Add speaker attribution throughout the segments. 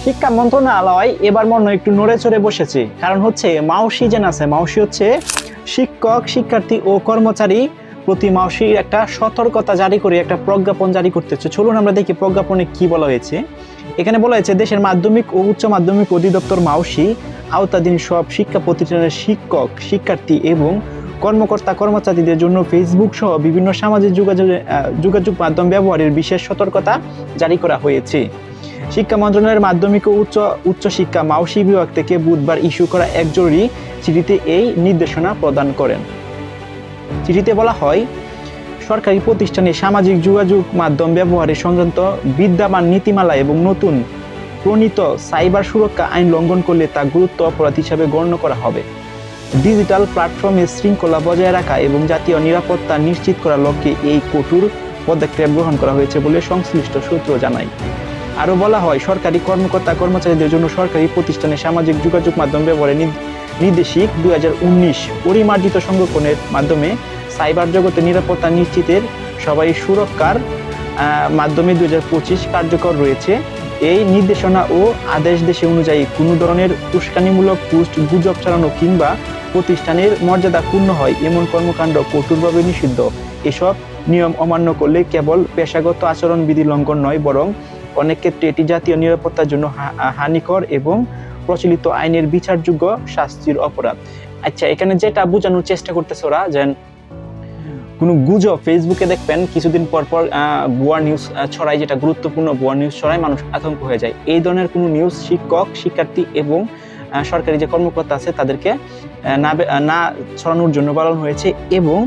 Speaker 1: শিক্ষা মন্ত্রণালয় এবার মনে একটু নড়ে চড়ে বসেছে, কারণ হচ্ছে মাউসি যেন আছে, মাউসি হচ্ছে শিক্ষক, শিক্ষার্থী ও কর্মচারী প্রতি মাউসি একটা সতর্কতা জারি করে একটা প্রজ্ঞাপন জারি করতেছে। চলুন আমরা দেখি প্রজ্ঞাপনে কি বলা হয়েছে। এখানে বলা হয়েছে, দেশের মাধ্যমিক ও উচ্চ মাধ্যমিক অধিদপ্তর মাউসি আওতাধীন সব শিক্ষা প্রতিষ্ঠানের শিক্ষক, শিক্ষার্থী এবং কর্মকর্তা কর্মচারীদের জন্য ফেসবুক সহ বিভিন্ন সামাজিক যোগাযোগ মাধ্যম ব্যবহারের বিশেষ সতর্কতা জারি করা হয়েছে। শিক্ষা মন্ত্রণালয়ের মাধ্যমিক ও উচ্চ শিক্ষা মাউসি বিভাগ থেকে বুধবার ইস্যু করা এক জরুরি চিঠিতে এই নির্দেশনা প্রদান করেন। চিঠিতে বলা হয়, সরকারি প্রতিষ্ঠানে সামাজিক যোগাযোগ মাধ্যম ব্যবহারের সংক্রান্ত বিদ্যমান নীতিমালা এবং নতুন প্রণীত সাইবার সুরক্ষা আইন লঙ্ঘন করলে তা গুরুত্ব অপরাধ হিসাবে গণ্য করা হবে। ডিজিটাল প্ল্যাটফর্মে শৃঙ্খলা বজায় রাখা এবং জাতীয় নিরাপত্তা নিশ্চিত করার লক্ষ্যে এই কঠোর পদক্ষেপ গ্রহণ করা হয়েছে বলে সংশ্লিষ্ট সূত্র জানায়। আরও বলা হয়, সরকারি কর্মকর্তা কর্মচারীদের জন্য সরকারি প্রতিষ্ঠানে সামাজিক যোগাযোগ মাধ্যম ব্যবহারের নির্দেশিক 2019 পরিমার্জিত সংরক্ষণের মাধ্যমে সাইবার জগতে নিরাপত্তা নিশ্চিতের সবাই সুরক্ষার মাধ্যমে 2025 কার্যকর রয়েছে। এই নির্দেশনা ও আদেশ দেশে অনুযায়ী কোনো ধরনের উস্কানিমূলক পোস্ট, গুজব ছড়ানো কিংবা প্রতিষ্ঠানের মর্যাদা ক্ষুণ্ণ হয় এমন কর্মকাণ্ড কঠোরভাবে নিষিদ্ধ। এসব নিয়ম অমান্য করলে কেবল পেশাগত আচরণবিধি লঙ্ঘন নয়, বরং অনেক ক্ষেত্রে এটি জাতীয় নিরাপত্তার জন্য হানিকর এবং প্রচলিত আইনের বিচারযোগ্য শাস্তির অপরাধ। আচ্ছা, এখানে যেটা বোঝানোর চেষ্টা করতেছে ওরা, যে কোনো গুজব ফেসবুকে দেখবেন কিছুদিন পর পর ভুয়া নিউজ ছড়ায়, যেটা গুরুত্বপূর্ণ ভুয়া নিউজ ছড়ায়, মানুষ আতঙ্ক হয়ে যায়। এই ধরনের কোনো নিউজ শিক্ষক, শিক্ষার্থী এবং সরকারি যে কর্মকর্তা আছে তাদেরকে না ছড়ানোর জন্য পালন হয়েছে। এবং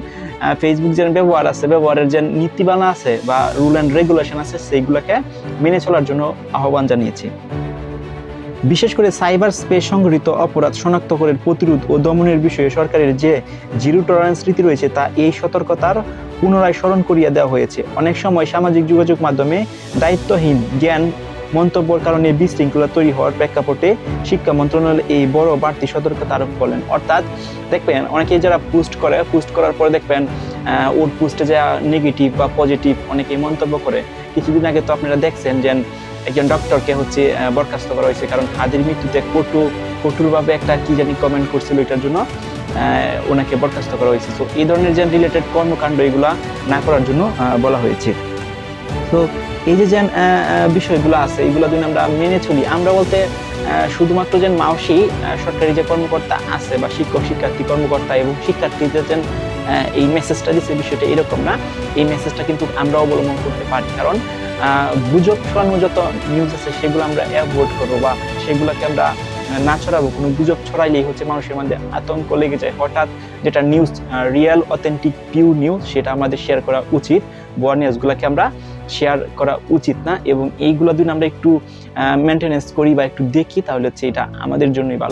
Speaker 1: ফেসবুক যে ব্যবহারের যে নীতিমালা আছে বা রুল অ্যান্ড রেগুলেশন আছে, সেইগুলোকে মেনে চলার জন্য আহ্বান জানিয়েছে। বিশেষ করে সাইবার স্পেস সংঘটিত অপরাধ শনাক্ত করে প্রতিরোধ ও দমনের বিষয়ে সরকারের যে জিরো টলারেন্স নীতি রয়েছে, তা এই সতর্কতার পুনরায় স্মরণ করিয়ে দেওয়া হয়েছে। অনেক সময় সামাজিক যোগাযোগ মাধ্যমে দায়িত্বহীন জ্ঞান মন্তব্যের কারণে বিশৃঙ্খলা তৈরি হওয়ার প্রেক্ষাপটে শিক্ষা মন্ত্রণালয় এই বড় বাড়তি সতর্কতা আরোপ করলেন। অর্থাৎ দেখবেন অনেকেই যারা পোস্ট করার পরে দেখবেন ওর পোস্টে যা নেগেটিভ বা পজিটিভ অনেকেই মন্তব্য করে। কিছুদিন আগে তো আপনারা দেখছেন যে একজন ডক্টরকে হচ্ছে বরখাস্ত করা হয়েছে, কারণ হাদির মৃত্যুতে কঠোরভাবে একটা কি জানি কমেন্ট করছিল, এটার জন্য ওনাকে বরখাস্ত করা হয়েছে। তো এই ধরনের যে রিলেটেড কর্মকাণ্ড এগুলা না করার জন্য বলা হয়েছে। তো এই যে বিষয়গুলো আছে, এগুলো যদি আমরা মেনে চলি, আমরা বলতে শুধুমাত্র যে মাউসি সরকারি যে কর্মকর্তা আছে বা শিক্ষক, শিক্ষার্থী, কর্মকর্তা এবং শিক্ষার্থীদের যে এই মেসেজটা দিচ্ছে, বিষয়টা এরকম না। এই মেসেজটা কিন্তু আমরা অবলম্বন করতে পারি, কারণ গুজব ছড়ানো যত নিউজ আছে সেগুলো আমরা অ্যাভয়েড করবো বা সেগুলোকে আমরা না ছড়াবো। কোনো গুজব ছড়াইলেই হচ্ছে মানুষের মধ্যে আতঙ্ক লেগে যায়। হঠাৎ যেটা news real, authentic, pure news, সেটা আমাদের শেয়ার করা উচিত। ভুয়া নিউজগুলোকে আমরা শেয়ার করা উচিত না। এবং এইগুলো যদি আমরা একটু মেনটেনেন্স করি বা একটু দেখি, তাহলে হচ্ছে এটা আমাদের জন্যই ভালো।